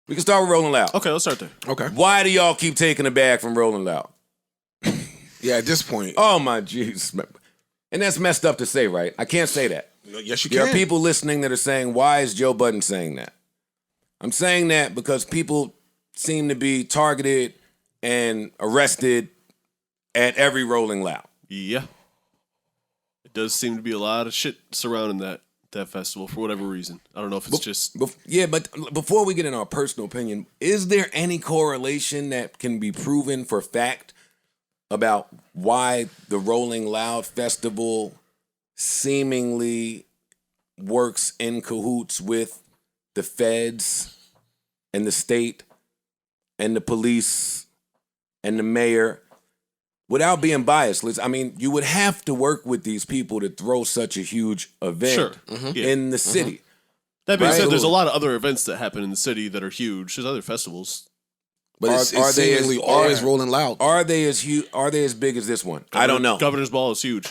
We can start with Rolling Loud. Okay, let's start there. Okay. Why do y'all keep taking it back from Rolling Loud? Yeah, at this point. Oh my jeez. And that's messed up to say, right? I can't say that. Yes, you There can. are people listening that are saying, why is Joe Budden saying that? I'm saying that because people seem to be targeted and arrested at every Rolling Loud. Yeah. It does seem to be a lot of shit surrounding that festival for whatever reason. I don't know if it's just... But before we get in our personal opinion, is there any correlation that can be proven for fact about why the Rolling Loud Festival seemingly works in cahoots with the feds and the state and the police and the mayor? Without being biased, Liz, I mean, you would have to work with these people to throw such a huge event in the city. That being Right? said, there's a lot of other events that happen in the city that are huge. There's other festivals. But it's seemingly always Rolling Loud. Are they as huge? Are they as big as this one? I don't know. Governor's Ball is huge.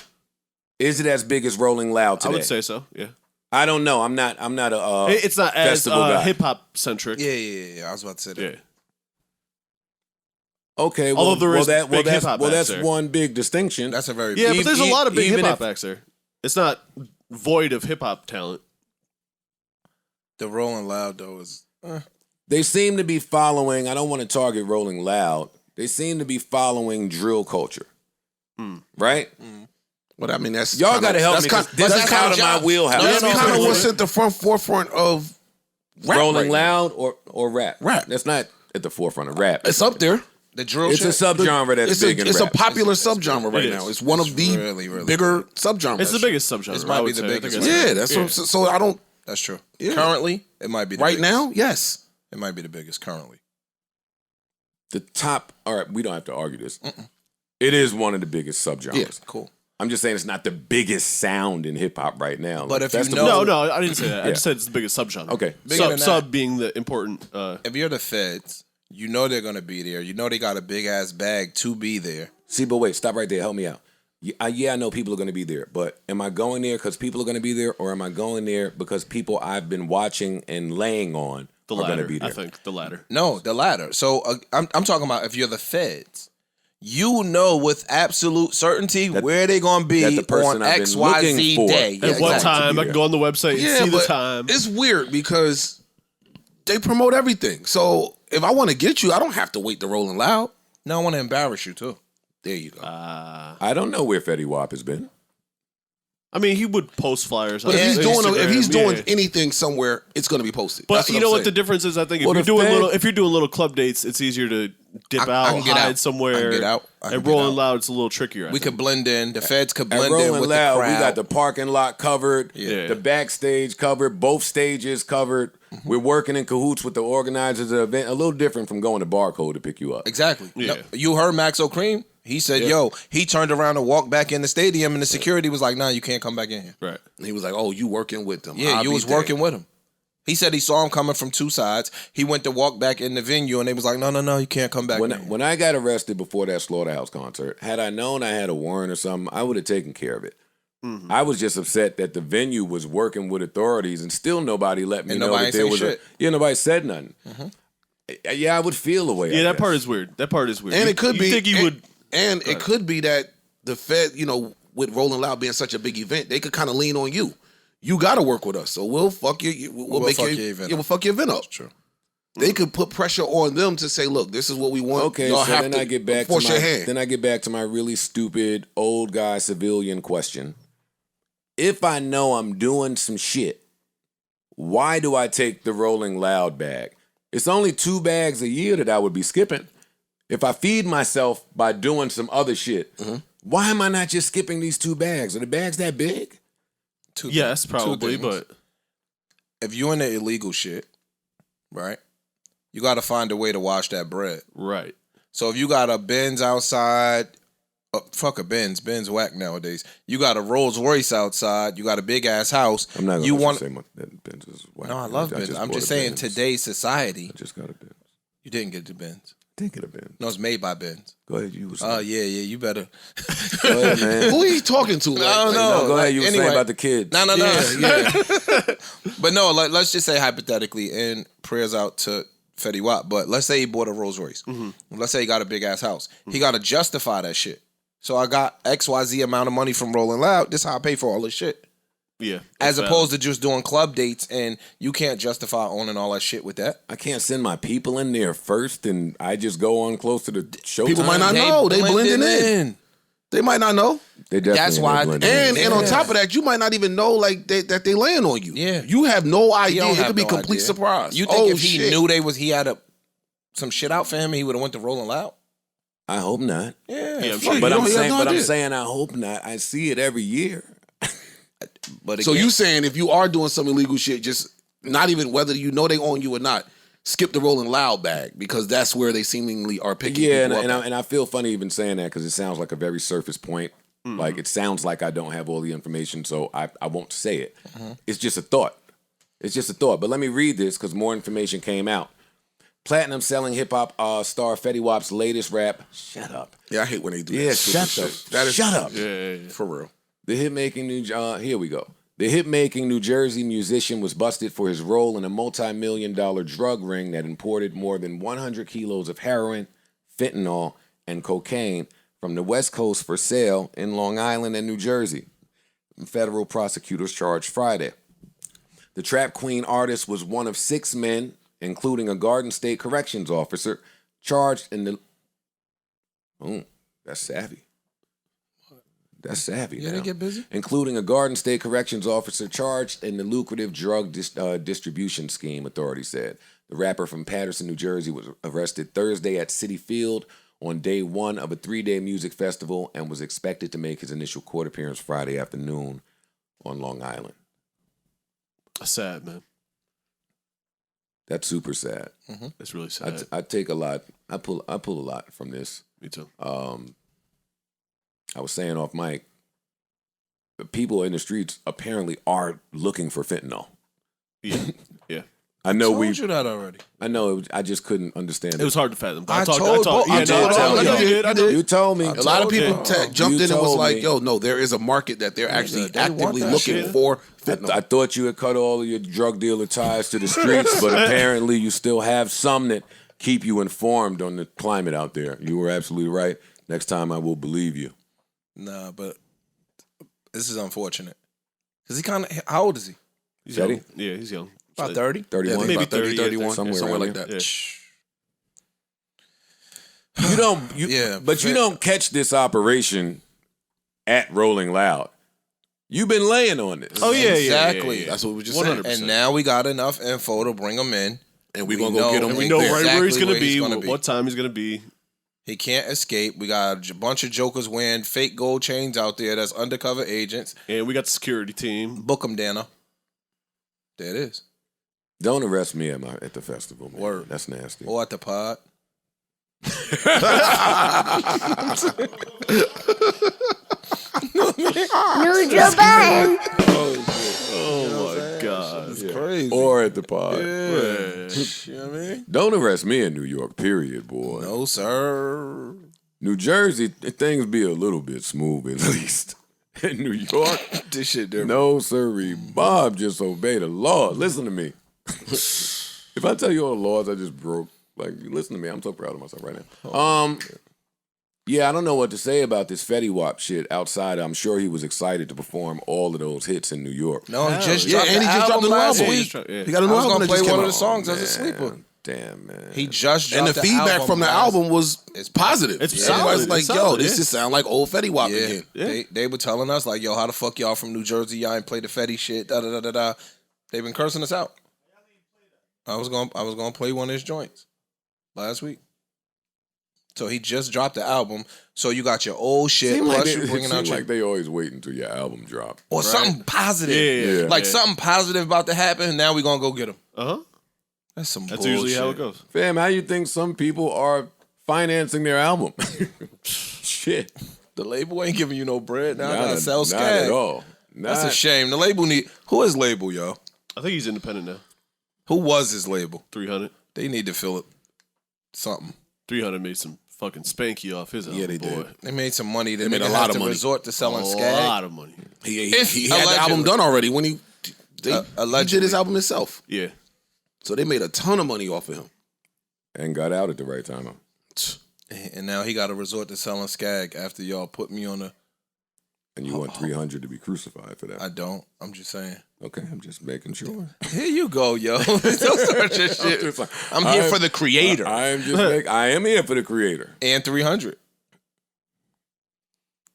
Is it as big as Rolling Loud today? I would say so. Yeah. I don't know. I'm not a. It's not as festival guy. hip hop centric. Yeah. I was about to say that. Yeah. Okay. Well, Although there is big hip-hop acts that's there. one big distinction. That's a very Yeah, but there's a lot of big even hip hop if- acts there. It's not void of hip hop talent. The Rolling Loud though is. They seem to be following. I don't want to target Rolling Loud. They seem to be following drill culture, right? But I mean, that's Y'all kinda- got to help that's me. 'cause kinda- This that's is kinda out of my job. wheelhouse. That's no, kind of no, what's no. at the forefront of rap Rolling right now. Loud or rap? Rap. That's not at the forefront of rap. It's up there. The drill. It's shit. a subgenre that's it's big in It's rap. a popular subgenre right It now. is. It's one of the really, really bigger subgenres. It's the biggest subgenre. This might I be would the say. I think biggest it's- Yeah, that's yeah. What, so I don't. That's true. Yeah. Currently, it might be the Right biggest. now, yes. It might be the biggest currently. The top. All right, we don't have to argue this. It is one of the biggest subgenres. Yeah, cool. I'm just saying it's not the biggest sound in hip hop right now. But if you Festival- know- No, I didn't say that. I just said it's the biggest subgenre. Okay. Bigger than that. Sub being the important. If you're the feds, you know they're gonna be there. You know they got a big ass bag to be there. See, but wait, stop right there. Help me out. Yeah, I know people are going to be there, but am I going there because people are going to be there, or am I going there because people I've been watching and laying on The are going to latter, be there? I think. The latter. No, the latter. So I'm talking about if you're the feds, you know with absolute certainty where they're gonna that be the person on I've been XYZ looking for. day. Yeah, At what exactly. time? I can go on the website and Yeah, see the but time. it's weird because they promote everything. So if I want to get you, I don't have to wait to Rolling Loud. No, I want to embarrass you too. There you go. I don't know where Fetty Wap has been. I mean, he would post flyers. But on if he's doing Instagram, if he's doing yeah. anything somewhere, it's going to be posted. But That's you I'm know what saying. the difference is? I think Well, if you're the doing Fed- if you're doing little club dates, it's easier to dip I out, can get hide out. somewhere. I can get out. I can And get Rolling out. Loud, it's a little trickier. I We think. could blend in. The feds could At blend in Rolling with Loud, the crowd. we got the parking lot covered, Yeah. the backstage covered, both stages covered. We're working in cahoots with the organizers of the event. A little different from going to Barcode to pick you up. Exactly. Yeah. No, you heard Max O'Cream? He said, yo, he turned around and walked back in the stadium, and the security was like, nah, you can't come back in here. Right. And he was like, "Oh, you working with them? Yeah, I'll you be was there." working with him. He said he saw him coming from two sides. He went to walk back in the venue, and they was like, no, you can't come back in here. When I got arrested before that Slaughterhouse concert, had I known I had a warrant or something, I would have taken care of it. I was just upset that the venue was working with authorities and still nobody let me And know nobody that there say was shit. nobody said nothing. Yeah, I would feel the way. Yeah, I that guess. part is weird. That part is weird. And You- it could you be. think you and, would? And it could be that the Fed, with Rolling Loud being such a big event, they could kind of lean on you. You got to work with us, so we'll fuck you. We'll make fuck your your event Yeah, we'll fuck your event up. True. They could put pressure on them to say, "Look, this is what we want." Okay, Y'all so have then to I get back to force your my hand. then I get back to my really stupid old guy civilian question. If I know I'm doing some shit, why do I take the Rolling Loud bag? It's only 2 bags a year that I would be skipping. If I feed myself by doing some other shit, why am I not just skipping these 2 bags? Are the bags that big? Yes, probably, things. but If you're in the illegal shit, right, you got to find a way to wash that bread. right. So if you got a Benz outside, fuck a Benz whack nowadays. You got a Rolls Royce outside. You got a big ass house. I'm not You going to want? say that Benz is whack. No, I love Benz. I'm bought just a saying Benz. today's society. I just got a Benz. You didn't get the Benz. Think of the Benz. No, it's made by Benz. Go ahead, you was. Oh yeah. You better. Go ahead, man. Who are you talking to? I don't know. No, go ahead. like, You were anyway. saying about the kids. No. Yeah. But no, let's just say hypothetically, and prayers out to Fetty Wap, but let's say he bought a Rolls Royce. Let's say he got a big ass house. He got to justify that shit. So I got XYZ amount of money from Rolling Loud. This is how I pay for all this shit. Yeah. As opposed to just doing club dates, and you can't justify owning all that shit with that. I can't send my people in there first, and I just go on close to the show. People might not know. They blending in. They might not know. They definitely That's why. And on top of that, you might not even know like that they laying on you. Yeah. You have no idea. It have could be no complete idea. surprise. You think if shit. he knew he had some shit out for him, he would have went to Rolling Loud? I hope not. Yeah. I'm sure. But You I'm don't have saying, no but I'm idea. saying, I hope not. I see it every year. But So again, you saying if you are doing some illegal shit, just not even whether you know they own you or not, skip the Rolling Loud bag because that's where they seemingly are picking. Yeah, people up and I feel funny even saying that because it sounds like a very surface point. Like it sounds like I don't have all the information, so I won't say it. It's just a thought. It's just a thought. But let me read this because more information came out. Platinum selling hip hop star Fetty Wap's latest rap. Shut up. Yeah, I hate when they do Yeah, that. stupid shut up. shit. That is Shut up. Yeah. for real. The hit-making here we go. The hit-making New Jersey musician was busted for his role in a multi-million-dollar drug ring that imported more than 100 kilos of heroin, fentanyl, and cocaine from the West Coast for sale in Long Island and New Jersey. Federal prosecutors charged Friday. The Trap Queen artist was one of 6 men, including a Garden State Corrections officer, charged in the... Oh, that's savvy. That's savvy. Yeah, now. they get busy. Including a Garden State Corrections officer charged in the lucrative drug distribution scheme, authorities said. The rapper from Paterson, New Jersey, was arrested Thursday at Citi Field on day 1 of a 3-day music festival and was expected to make his initial court appearance Friday afternoon on Long Island. That's sad, man. That's super sad. That's really sad. I take a lot. I pull a lot from this. Me too. I was saying off mic, the people in the streets apparently are looking for fentanyl. Yeah. Yeah. I know told you that already. I know. I just couldn't understand It was hard to fathom. I talked. told Yeah, you. I did. You told me. A lot of people jumped You in and was told like, me. "Yo, no, there is a market that they're actually they want actively that looking shit. for fentanyl." I thought you had cut all of your drug dealer ties to the streets, but apparently you still have some that keep you informed on the climate out there. You were absolutely right. Next time I will believe you. Nah, but this is unfortunate. Because he kind of... How old is he? He's Fetty? young. Yeah, he's young. About 30? 31. Maybe about 30, 30, 31, somewhere somewhere around like there. that. Yeah. You don't. But you don't catch this operation at Rolling Loud. You've been laying on this. Oh yeah, Exactly. That's what we just 100%. said. And now we got enough info to bring him in. And we We gonna go get know- them. And we know right where he's Exactly gonna be, gonna be. what time he's gonna be. He can't escape. We got a bunch of jokers wearing fake gold chains out there that's undercover agents. And we got the security team. Book him, Dana. There it is. Don't arrest me at the festival, man. Word. That's nasty. Or at the pod. New Japan. Oh my god. It's crazy. Or at the pod. You know what I mean? Don't arrest me in New York, period, boy. No, sir. New Jersey, things be a little bit smooth at least. In New York, This shit different. no, sirree. Bob just obeyed the law. Listen to me. If I tell you all the laws I just broke, like, listen to me. I'm so proud of myself right now. Yeah, I don't know what to say about this Fetty Wap shit outside. I'm sure he was excited to perform all of those hits in New York. No, he just Yeah, dropped and he the just dropped album a new last album. week. Yeah. He got a I new was album gonna that play just one came of the out. songs as a Man, sleeper. Damn, man. He just And dropped the feedback from the last- album was positive. It's Everybody's solid. like, It's yo, solid, this yeah. just sound like old Fetty Wap Yeah, again. they were telling us like, yo, how the fuck y'all from New Jersey? Y'all ain't play the Fetty shit. Da da da da da. They've been cursing us out. I was gonna play one of his joints last week. So he just dropped the album. So you got your old shit Seem plus like you bringing seem out your like they always wait until your album drop. or something positive. Yeah, Like yeah. something positive about to happen. Now we gonna go get him. Uh-huh. That's some That's bullshit. usually how it goes. Fam, how you think some people are financing their album? Shit. The label ain't giving you no bread. Now I Not gotta at- sell Not Skag. at all. That's a Not- shame. The label need who is label, yo? I think he's independent now. Who was his label? 300. They need to fill it something. 300 made some fucking spanky off his album, Yeah, they boy. did. They made some money. They made made a lot of to money. resort to selling A Skag. lot of money. He If- had the album allegedly. done already when he did Allegedly. his album himself. Yeah. So they made a ton of money off of him. and got out at the right time. And now he got to resort to selling skag after y'all put me on a. And you want 300 to be crucified for that? I don't. I'm just saying. Okay, I'm just making sure. Here you go, yo. Don't start your shit. I'm here for the creator. I am here for the creator. And 300.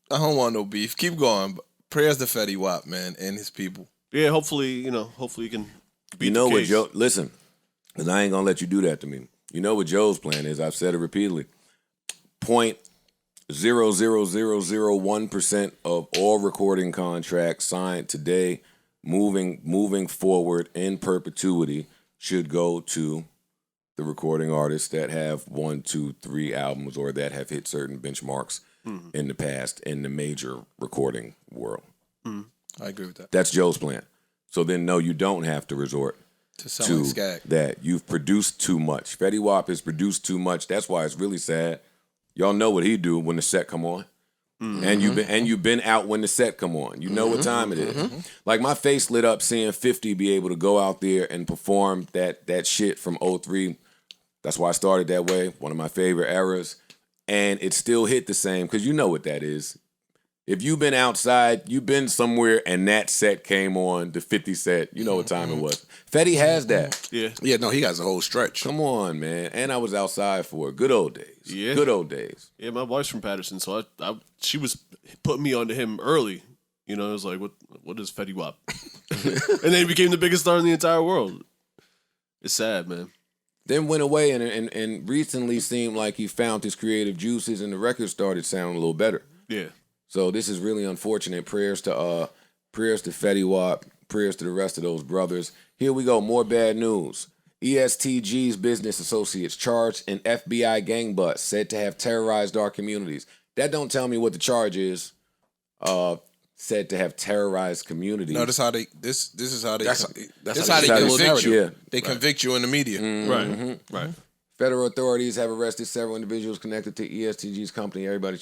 I don't want no beef. Keep going. Prayers to Fetty Wap, man, and his people. Yeah, hopefully you can beat You know the what, case. Joe? Listen, because I ain't gonna let you do that to me. You know what Joe's plan is? I've said it repeatedly. 0.00001% of all recording contracts signed today, moving forward in perpetuity, should go to the recording artists that have 1, 2, 3 albums or that have hit certain benchmarks in the past in the major recording world. I agree with that. That's Joe's plan. So then, no, you don't have to resort To selling to skag. that. You've produced too much. Fetty Wap has produced too much. That's why it's really sad. Y'all know what he do when the set come on. And you've been out when the set come on. You know what time it is. Like my face lit up seeing 50 be able to go out there and perform that shit from 03. That's why I started that way. One of my favorite eras. And it still hit the same because you know what that is. If you've been outside, you've been somewhere and that set came on, the 50 set, you know what time it was. Fetty has that. Yeah. Yeah, no, he has a whole stretch. Come on, man. And I was outside for it. Good old days. Yeah. Good old days. Yeah, my wife's from Patterson, so she was putting me onto him early. You know, it was like, what is Fetty Wap? And then he became the biggest star in the entire world. It's sad, man. Then went away and recently seemed like he found his creative juices and the record started sounding a little better. Yeah. So this is really unfortunate. Prayers to Fetty Wap. Prayers to the rest of those brothers. Here we go. More bad news. ESTG's business associates charged in FBI gang bust said to have terrorized our communities. That don't tell me what the charge is. Said to have terrorized communities. No, this is how they. This is how they. That's This how how they they convict you. Yeah. They convict you in the media. Right. Federal authorities have arrested several individuals connected to ESTG's company. Everybody,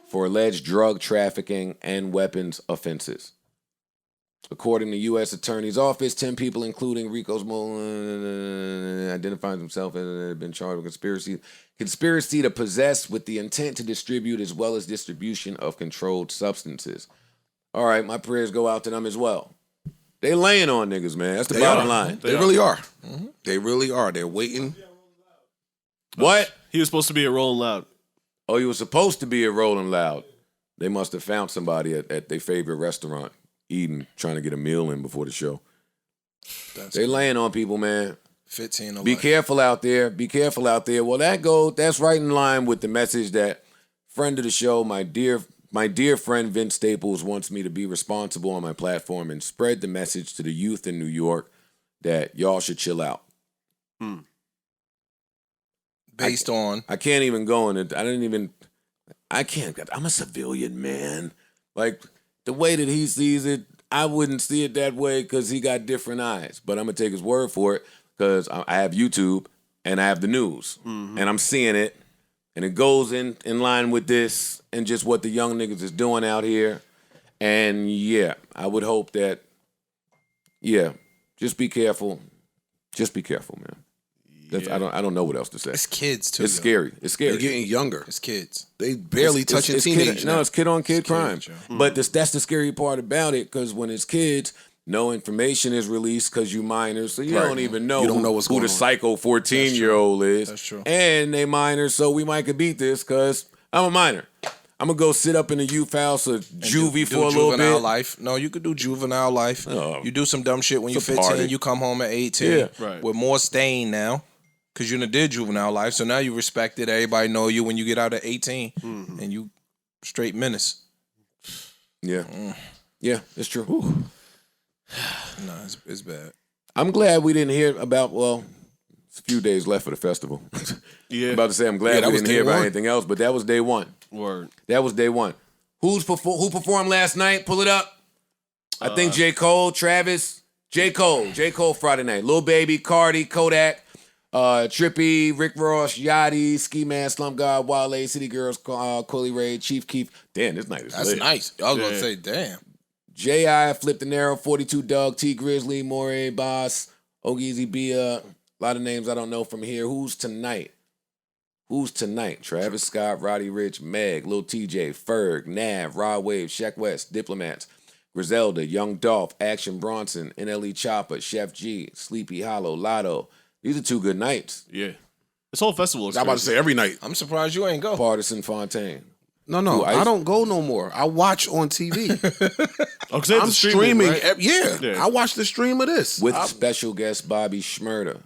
for alleged drug trafficking and weapons offenses. According to U.S. Attorney's Office, 10 people, including Rico's identifies himself and have been charged with conspiracy to possess with the intent to distribute as well as distribution of controlled substances. All right, my prayers go out to them as well. They laying on niggas, man. That's the bottom line. They really are. They really are. They're waiting. What? He was supposed to be at Rolling Loud. Oh, you were supposed to be at Rolling Loud. They must have found somebody at their favorite restaurant eating, trying to get a meal in before the show. They laying on people, man. 15. Be careful out there. Be careful out there. Well, that's right in line with the message that friend of the show, my dear friend Vince Staples wants me to be responsible on my platform and spread the message to the youth in New York that y'all should chill out. Based on. I can't even go in it. I can't. I'm a civilian, man. Like, the way that he sees it, I wouldn't see it that way because he got different eyes. But I'm going to take his word for it because I have YouTube and I have the news. And I'm seeing it. And it goes in line with this and just what the young niggas is doing out here. And, yeah, I would hope that, just be careful. Just be careful, man. I don't know what else to say. It's kids, too. It's scary. It's scary. They're getting younger. It's kids. They barely touching teenage. No, it's kid-on-kid crime. kids, But that's the scary part about it, because when it's kids, no information is released because you minors, so you don't even know, You don't know what's who going the on. psycho 14-year-old is. That's true. And they minors, so we might could beat this because I'm a minor. I'm going to go sit up in the youth house or juvie for a little juvenile bit. life. No, you could do juvenile life. Oh. You do some dumb shit when you're It's a 15. party. You come home at 18. Yeah. Right. With more stain now. Because you done did juvenile life. So now you respect it. Everybody know you when you get out at 18. And you straight menace. Yeah. Yeah, it's true. No, it's bad. I'm glad we didn't hear about, it's a few days left for the festival. Yeah. I'm about to say I'm glad Yeah, that we was didn't day hear about one. anything else, but that was day one. Word. That was day one. Who performed last night? Pull it up. I think J. Cole, Travis. J. Cole Friday night. Lil Baby, Cardi, Kodak, Trippy, Rick Ross, Yachty, Ski Man, Slump God, Wale, City Girls, Coily Ray, Chief Keef. Damn, this night is That's lit. nice. I was going to say, damn. J.I., Flip the Narrow, 42 Doug, T Grizzly, Moray, Boss, Ogeezy Bia, A lot of names I don't know from here. Who's tonight? Travis Scott, Roddy Ricch, Meg, Lil TJ, Ferg, Nav, Rod Wave, Sheck West, Diplomats, Griselda, Young Dolph, Action Bronson, NLE Chopper, Chef G, Sleepy Hollow, Lotto. These are 2 good nights. Yeah. This whole festival is I'm about to say every night. I'm surprised you ain't go. Partisan Fontaine. No, Who, Ice? I don't go no more. I watch on TV. Oh, 'cause they have I'm the streaming, right? Yeah, I watch the stream of this. With special guest Bobby Schmurda.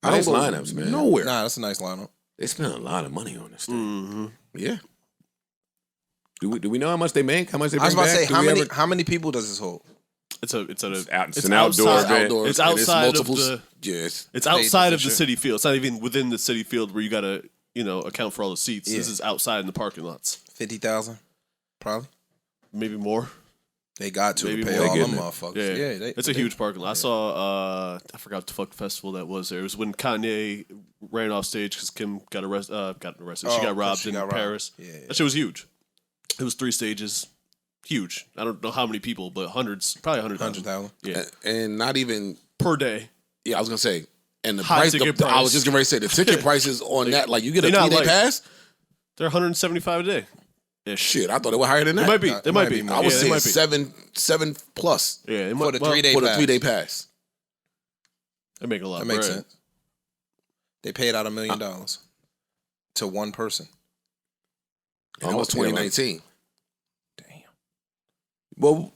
I Nice don't go lineups, man. nowhere. Nah, that's a nice lineup. They spent a lot of money on this thing. Mm-hmm. Yeah. Do we know how much they make? How much they I was bring about to back? say, how many people does this hold? It's an It's an outdoor outside- event. Outdoors, It's and outside of multiple, the- Yes. It's outside of the sure. city field. It's not even within the city field where you gotta, account for all the seats. Yeah. This is outside in the parking lots. 50,000, probably. Maybe more. They got to Maybe pay more. all They them getting it. motherfuckers. Yeah, It's a huge parking lot. I saw, I forgot what the fuck festival that was there. It was when Kanye ran off stage because Kim got arrested. She got robbed in Paris. Yeah. That shit was huge. It was 3 stages. Huge. I don't know how many people, but hundreds. Probably 100,000. 100,000. Yeah. And not even, Per day. yeah, I was going to say, and the High price, ticket I was price. just getting ready to say, the ticket prices on that, like you get a They're not 3-day like- pass? They're 175 a day. Ish. Shit, I thought they were higher than that. It might be. It It might might be. be more. I was Yeah, it saying might be. seven plus Yeah, it For might, the well, 3-day for the pass. 3-day pass. They make a lot. That of makes bread. sense. They paid out $1 million to one person. And that was 2019. Well,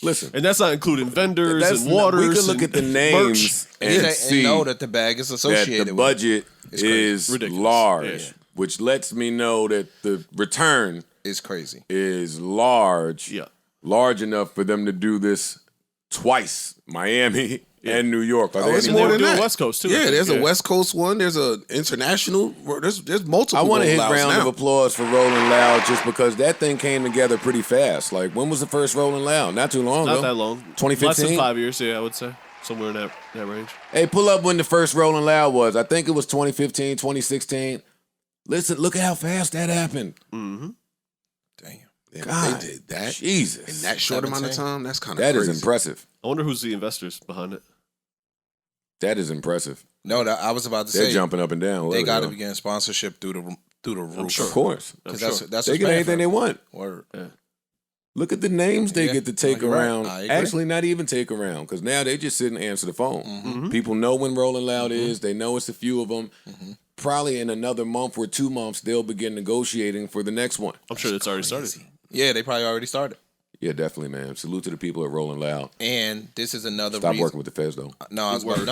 listen. And that's not including vendors That's and waters. we could look and at the merch. names And, and and see know that the bag is that associated the with budget It's crazy. is Ridiculous. large, Yeah. which lets me know that the return it. It's crazy. is large, Yeah. large enough for them to do this twice, Miami and New York. Are Oh, there it's any more They were than doing that. West Coast, too, I Yeah, think. there's Yeah. a West Coast one. There's a international. There's multiple. I want to hit rollouts round now. of applause for Rolling Loud just because that thing came together pretty fast. Like, when was the first Rolling Loud? Not too long Not ago. that long. 2015? Less than 5 years, yeah, I would say. Somewhere in that range. Hey, pull up when the first Rolling Loud was. I think it was 2015, 2016. Listen, look at how fast that happened. Mm-hmm. Damn. Yeah, God, they did that Jesus. in that short amount of 17. time. That's kind of That crazy. is impressive. I wonder who's the investors behind it. That is impressive. No, I was about to They're say jumping up and down. they got to be. be getting sponsorship through the roof. sure. Of course. Because I'm sure. that's They what's get paying anything for they it. want. Word. Look at the names they Yeah. get to take No, you're right. around. I agree. Actually, not even take around because now they just sit and answer the phone. Mm-hmm. People know when Rolling Loud is. They know it's a few of them. Mm-hmm. Probably in another month or 2 months, they'll begin negotiating for the next one. I'm sure it's already started. Yeah, they probably already started. Yeah, definitely, man. Salute to the people at Rolling Loud. And this is another Stop reason. working with the feds, though. No, I was no. I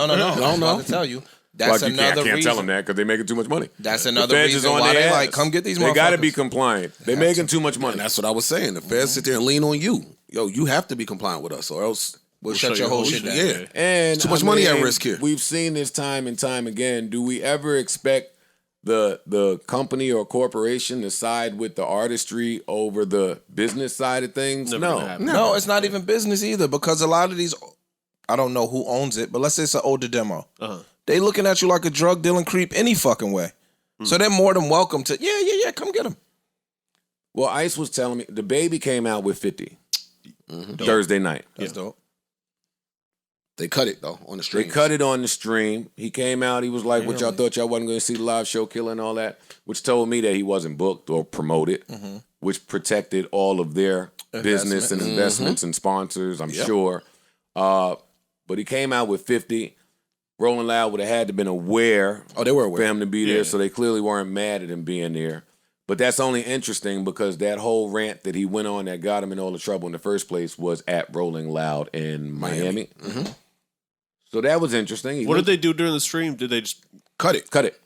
was about to tell you. That's Well, another I can't reason. tell them that because they're making too much money. That's The another feds is reason on why their they like ass. come get these. They got to motherfuckers. be compliant. They're making too much money. And that's what I was saying. The feds sit there and lean on you. Yo, you have to be compliant with us, or else We'll show shut you your whole whole shit shit. down. Yeah. And Too much I money at mean, risk here. We've seen this time and time again. Do we ever expect the company or corporation to side with the artistry over the business side of things? Never No. gonna happen. No, it's not even business either because a lot of these, I don't know who owns it, but let's say it's an older demo. Uh-huh. They looking at you like a drug dealing creep any fucking way. So they're more than welcome to, yeah, come get them. Well, Ice was telling me the baby came out with 50 Thursday night. That's dope. They cut it though on the They stream. cut it on the stream. He came out. He was like, "What y'all thought y'all wasn't going to see the live show, Killer and all that," which told me that he wasn't booked or promoted, which protected all of their business and investments and sponsors. I'm sure. But he came out with 50. Rolling Loud would have had to been aware. Oh, they were for aware. him to be there, Yeah. so they clearly weren't mad at him being there. But that's only interesting because that whole rant that he went on that got him in all the trouble in the first place was at Rolling Loud in Miami. So that was interesting. What did they do during the stream? Did they just Cut it. cut it?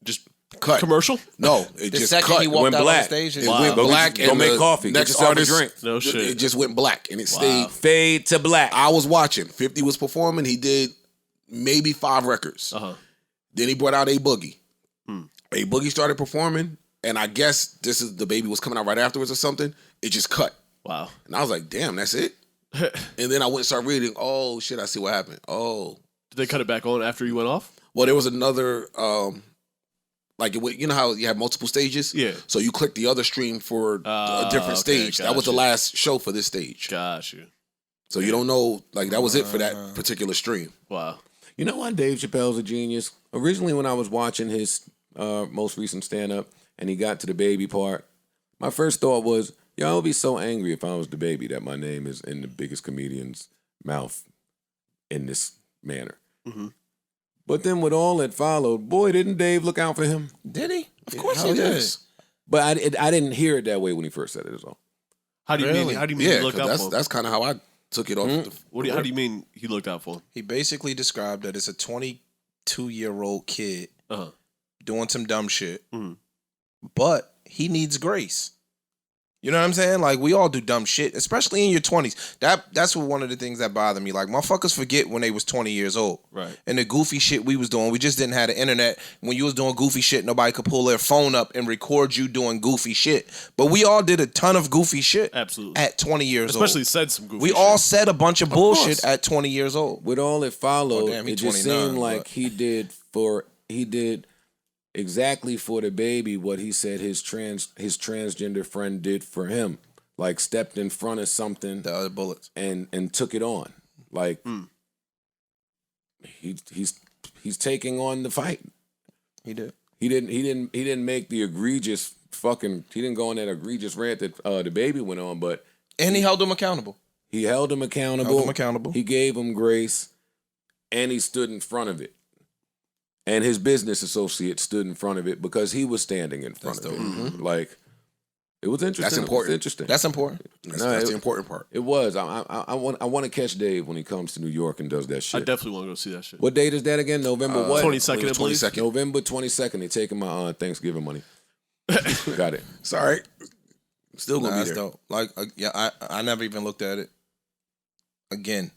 just Cut. commercial? No, it The just second cut. he walked went out on black. stage, It Wow. went Go black. get- go and make the coffee. Get Next yourself a artist, drink. No shit. It just went black, and it stayed. Fade to black. I was watching. 50 was performing. He did maybe 5 records. Uh-huh. Then he brought out A Boogie. A Boogie started performing, and I guess the baby was coming out right afterwards or something. It just cut, Wow. and I was like, "Damn, that's it." And then I went and started reading. Oh shit, I see what happened. Oh, Did they cut it back on after you went off? well, there was another. Like you know how you have multiple stages. Yeah. So you click the other stream for a different okay, stage. That was the gotcha. last show for this stage. Got you. So you don't know. Like that was it for that particular stream. Wow. You know why Dave Chappelle's a genius? Originally, when I was watching his most recent stand-up and he got to the baby part, my first thought was, I would be so angry if I was the baby that my name is in the biggest comedian's mouth in this manner. Mm-hmm. But then with all that followed, boy, didn't Dave look out for him? Did he? Of course Hell he did. yes. But I didn't hear it that way when he first said it as well. How do you mean? How do you mean Yeah, he looked 'cause out for him? that's kind of how I took it off. How do you mean he looked out for him? He basically described that it's a 22-year-old kid Uh-huh. doing some dumb shit, Mhm. but he needs grace. You know what I'm saying? Like, we all do dumb shit, especially in your 20s. That's one of the things that bother me. Like, motherfuckers forget when they was 20 years old. Right. And the goofy shit we was doing. We just didn't have the internet. When you was doing goofy shit, nobody could pull their phone up and record you doing goofy shit. But we all did a ton of goofy shit Absolutely. at 20 years old. Especially said some goofy We shit. all said a bunch of bullshit course. at 20 years old. With all that followed, Oh, damn, he it just 29, seemed like but- he did exactly for the baby what he said his transgender friend did for him. Like stepped in front of something The other bullets. and took it on. Like he's taking on the fight. He did. He didn't make the egregious he didn't go on that egregious rant that the baby went on, but And he held him accountable. he held him accountable. accountable. He gave him grace, and he stood in front of it. And his business associate stood in front of it because he was standing in front of it. Like, it was interesting. That's It was important. interesting. That's important. That's the important part. It was. I want to catch Dave when he comes to New York and does that I shit. definitely want to go see that shit. What date is that again? November what? 22nd, I believe. 22nd. November 22nd. They taking my Thanksgiving money. Got it. Sorry. Still gonna Nah, be that's there. dope. Like, I never even looked at it again.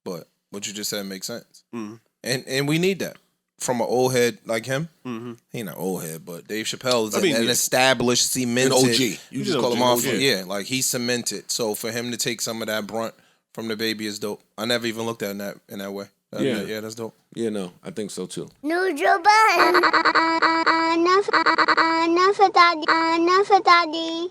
But what you just said makes sense. Mhm. And we need that from an old head like him. Mhm. He ain't an old head, but Dave Chappelle is I mean, an yeah. established, cemented. An OG. You He's just an call him OG, off. yeah. Yeah, like he's cemented. So for him to take some of that brunt from the baby is dope. I never even looked at it in that way. Yeah. That's dope. Yeah, no, I think so too. Noodle Bun. Enough, tadi.